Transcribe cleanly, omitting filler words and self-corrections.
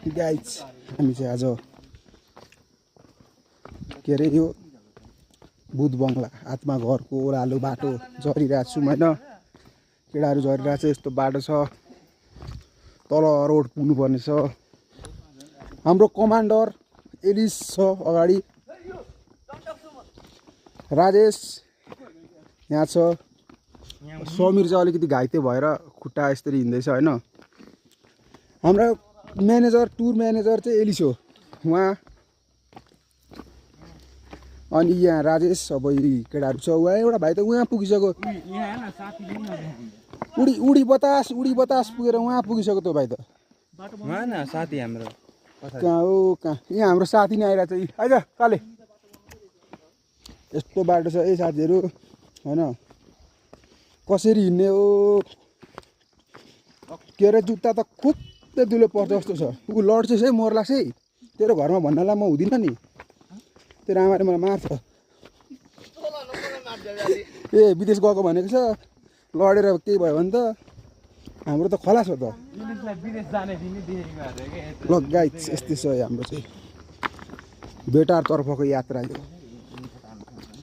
Guys हामी चाहिँ आज के अरे यो बुध बङ्गला हातमा घरको ओह्रालो बाटो झरिरहेको छु होइन। केटाहरू झरिरहेको छ, यस्तो बाटो छ, तल रोड पुग्नुपर्ने छ। हाम्रो कमान्डर एलिस छ अगाडि, राजेश यहाँ छ, समीर चाहिँ अलिकति घाइते भएर खुट्टा यसरी हिँड्दैछ होइन। हाम्रो म्यानेजर टुर म्यानेजर चाहिँ एलिस हो उहाँ, अनि यहाँ राजेश। अब यी केटाहरू छ, उहाँ एउटा भाइ त उहाँ पुगिसक्यो, उडी बतास पुगेर उहाँ पुगिसक्यो त्यो भाइ त। साथी हाम्रो कहाँ हो कहाँ, यहाँ हाम्रो साथी नै आइरहेको छ। आइज काले, यस्तो बाटो छ है साथीहरू होइन। कसरी हिँड्ने हो के अरे, जुत्ता त खुट्टे दुलो पर्छ जस्तो छ। ऊ लड्छस् है, मोर लाग्छ है, तेरो घरमा भन्नलाई म हुँदिनँ नि, तेरो आमाले मलाई मार्छ। ए विदेश गएको भनेको छ, लडेर केही भयो भने त हाम्रो त खलास हो त। ल गाइस यस्तै छ हाम्रो चाहिँ बेटारतर्फको यात्रा यो।